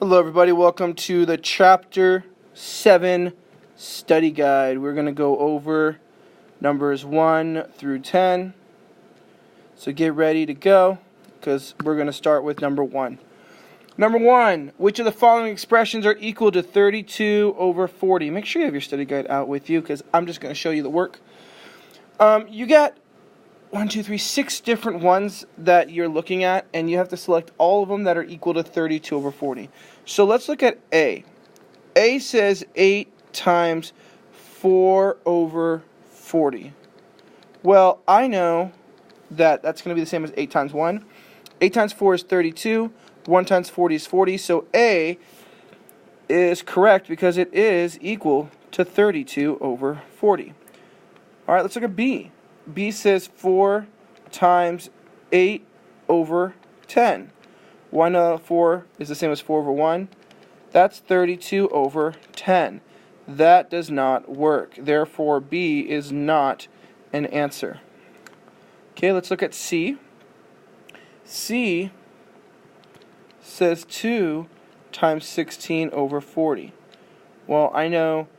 Hello everybody, welcome to the Chapter 7 Study Guide. We're going to go over numbers 1 through 10. So get ready to go, because we're going to start with number 1. Number 1, which of the following expressions are equal to 32 over 40? Make sure you have your study guide out with you, because I'm just going to show you the work. You got 6 different ones that you're looking at, and you have to select all of them that are equal to 32 over 40. So let's look at A. A says 8 times 4 over 40. Well, I know that that's going to be the same as 8 times 1. 8 times 4 is 32. 1 times 40 is 40. So A is correct because it is equal to 32 over 40. All right, let's look at B. B says 4 times 8 over 10. 1 out of 4 is the same as 4 over 1. That's 32 over 10. That does not work. Therefore, B is not an answer. Okay, let's look at C. C says 2 times 16 over 40. Well, I know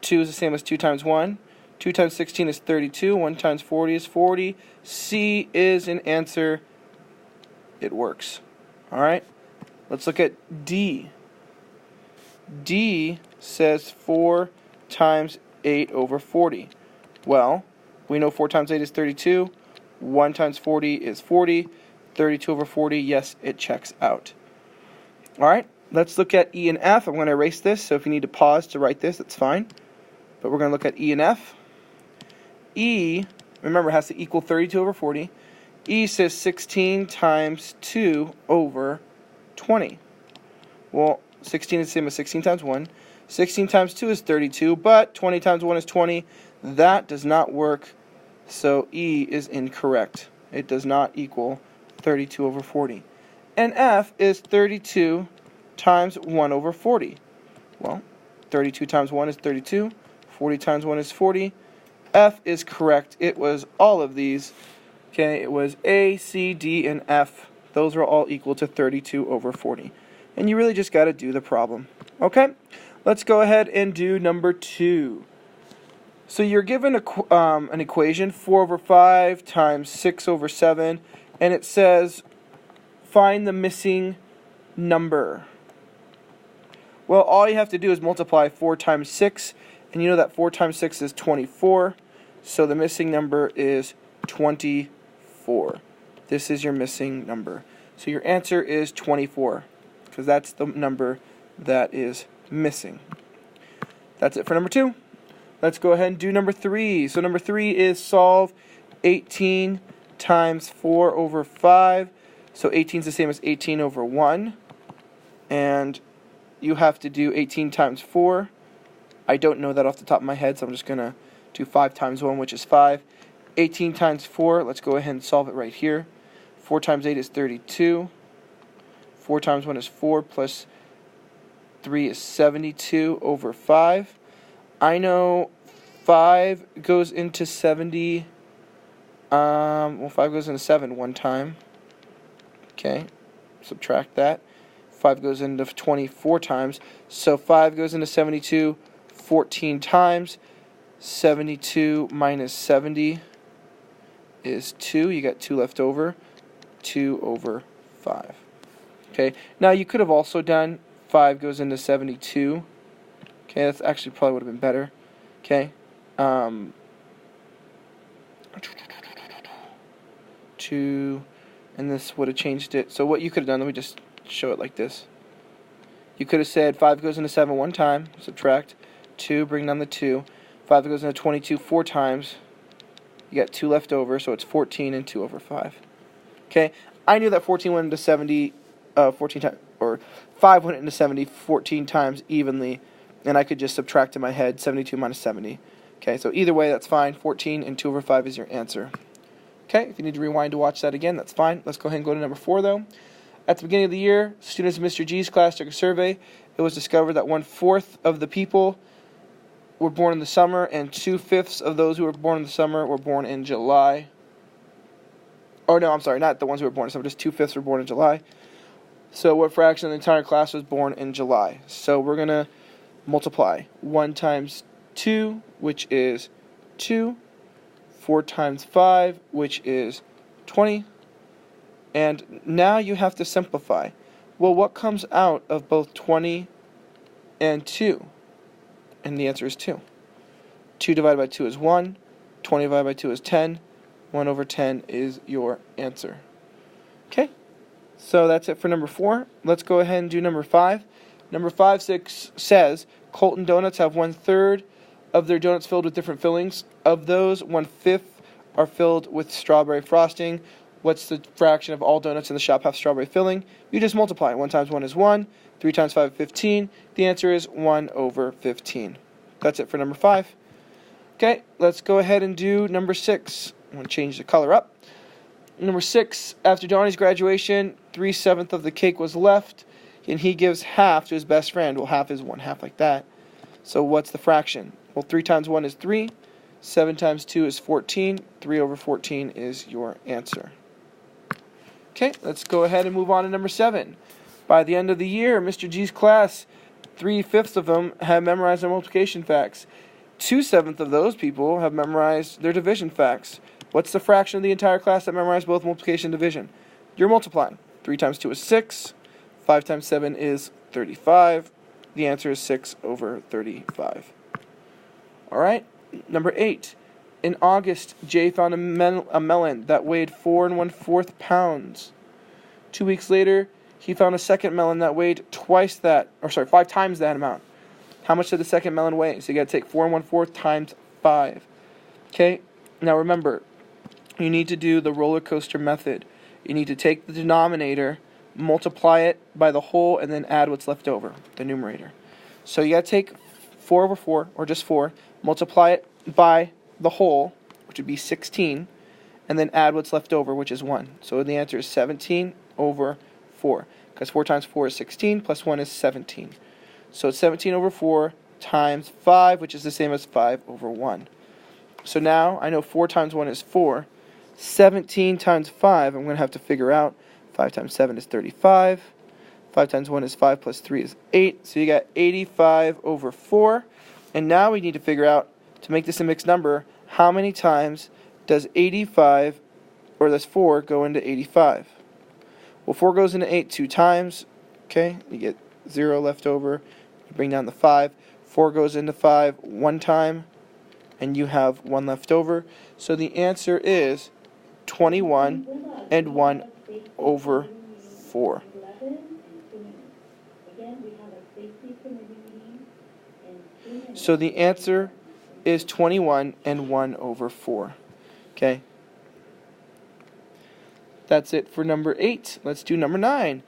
2 is the same as 2 times 1. 2 times 16 is 32. 1 times 40 is 40. C is an answer. It works. All right. Let's look at D. D says 4 times 8 over 40. Well, we know 4 times 8 is 32. 1 times 40 is 40. 32 over 40, yes, it checks out. All right. Let's look at E and F. I'm going to erase this, so if you need to pause to write this, that's fine. But we're going to look at E and F. E, remember, has to equal 32 over 40. E says 16 times 2 over 20. Well, 16 is the same as 16 times 1. 16 times 2 is 32, but 20 times 1 is 20. That does not work, so E is incorrect. It does not equal 32 over 40. And F is 32 times 1 over 40. Well, 32 times 1 is 32. 40 times 1 is 40. F is correct. It was all of these. Okay, it was A, C, D, and F. Those are all equal to 32 over 40. And you really just got to do the problem. Okay, let's go ahead and do number 2. So you're given an equation, 4 over 5 times 6 over 7, and it says find the missing number. Well, all you have to do is multiply 4 times 6, and you know that 4 times 6 is 24, so the missing number is 24. This is your missing number. So your answer is 24, because that's the number that is missing. That's it for number 2. Let's go ahead and do number 3. So number 3 is solve 18 times 4 over 5. So 18 is the same as 18 over 1. And you have to do 18 times 4. I don't know that off the top of my head, so I'm just going to do 5 times 1, which is 5. 18 times 4, let's go ahead and solve it right here. 4 times 8 is 32. 4 times 1 is 4, plus 3 is 72 over 5. I know 5 goes into 70. 5 goes into 7 one time. Okay, subtract that. 5 goes into 24 times. So 5 goes into 72 14 times. 72 minus 70 is 2. You got 2 left over. 2 over 5. Okay, now you could have also done 5 goes into 72. Okay, that's actually probably would have been better. Okay. 2, and this would have changed it. So what you could have done, let me just show it like this. You could have said 5 goes into 7 one time, subtract 2, bring down the 2. 5 goes into 22 4 times. You got 2 left over, so it's 14 and 2 over 5. Okay, I knew that 14 went into 70 14 times, or 5 went into 70 14 times evenly, and I could just subtract in my head 72 minus 70. Okay, so either way, that's fine. 14 and 2 over 5 is your answer. Okay, if you need to rewind to watch that again, that's fine. Let's go ahead and go to number 4, though. At the beginning of the year, students in Mr. G's class took a survey. It was discovered that 1/4 of the people were born in the summer, and 2/5 of those who were born in the summer were born in July. Oh, no, I'm sorry, not the ones who were born in summer, just 2/5 were born in July. So what fraction of the entire class was born in July? So we're going to multiply 1 times 2, which is 2, 4 times 5, which is 20, and now you have to simplify. Well, what comes out of both 20 and 2? And the answer is 2. 2 divided by 2 is 1, 20 divided by 2 is 10, 1 over 10 is your answer. Okay, so that's it for number 4. Let's go ahead and do number 5. Number 5 says, Colton Donuts have 1/3 of their donuts filled with different fillings. Of those, 1/5 are filled with strawberry frosting. What's the fraction of all donuts in the shop have strawberry filling? You just multiply. 1 times 1 is 1. 3 times 5 is 15. The answer is 1 over 15. That's it for number 5. Okay, let's go ahead and do number 6. I'm going to change the color up. Number 6, after Donnie's graduation, 3/7 of the cake was left, and he gives half to his best friend. Well, half is 1/2 like that. So what's the fraction? Well, 3 times 1 is 3. 7 times 2 is 14. 3 over 14 is your answer. Okay, let's go ahead and move on to number 7. By the end of the year, Mr. G's class, 3/5 of them have memorized their multiplication facts. 2/7 of those people have memorized their division facts. What's the fraction of the entire class that memorized both multiplication and division? You're multiplying. 3 times 2 is 6. 5 times 7 is 35. The answer is 6 over 35. All right, number 8. In August, Jay found a melon that weighed 4 1/4 pounds. 2 weeks later, he found a second melon that weighed 5 times that amount. How much did the second melon weigh? So you got to take 4 1/4 times 5. Okay, now remember, you need to do the roller coaster method. You need to take the denominator, multiply it by the whole, and then add what's left over, the numerator. So you got to take 4 over 4, or just 4, multiply it by the whole, which would be 16, and then add what's left over, which is 1. So the answer is 17 over 4, because 4 times 4 is 16, plus 1 is 17. So it's 17 over 4 times 5, which is the same as 5 over 1. So now I know 4 times 1 is 4. 17 times 5, I'm going to have to figure out. 5 times 7 is 35. 5 times 1 is 5 plus 3 is 8. So you got 85 over 4. And now we need to figure out, to make this a mixed number, how many times does 85, or does 4 go into 85? Well, 4 goes into 8 2 times. Okay, you get 0 left over. You bring down the 5. 4 goes into 5 1 time, and you have 1 left over. So the answer is 21 and 1 over 4. So the answer is 21 and 1 over 4. Okay? That's it for number 8. Let's do number 9.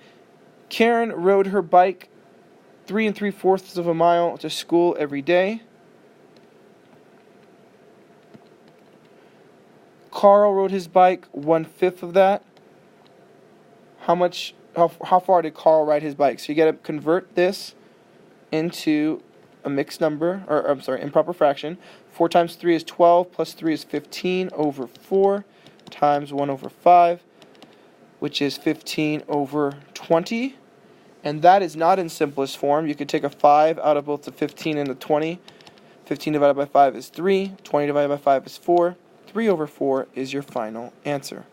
Karen rode her bike 3 3/4 of a mile to school every day. Carl rode his bike 1/5 of that. How far did Carl ride his bike? So you got to convert this into a mixed number, improper fraction. 4 times 3 is 12, plus 3 is 15 over 4, times 1 over 5, which is 15 over 20. And that is not in simplest form. You could take a 5 out of both the 15 and the 20. 15 divided by 5 is 3. 20 divided by 5 is 4. 3 over 4 is your final answer.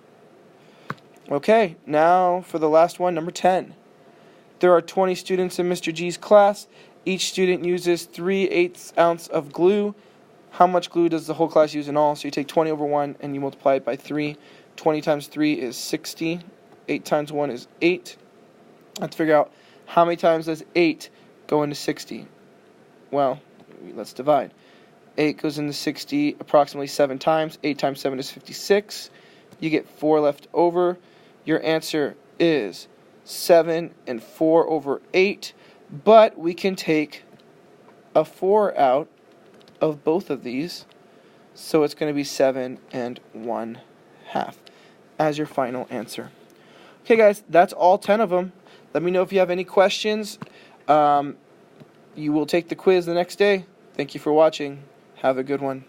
Okay, now for the last one, number 10. There are 20 students in Mr. G's class. Each student uses 3/8 ounce of glue. How much glue does the whole class use in all? So you take 20 over 1 and you multiply it by 3. 20 times 3 is 60. 8 times 1 is 8. Let's figure out how many times does 8 go into 60. Well, let's divide. 8 goes into 60 approximately 7 times. 8 times 7 is 56. You get 4 left over. Your answer is 7 and 4 over 8. But we can take a 4 out of both of these. So it's going to be 7 and 1/2 as your final answer. Okay, guys, that's all 10 of them. Let me know if you have any questions. You will take the quiz the next day. Thank you for watching. Have a good one.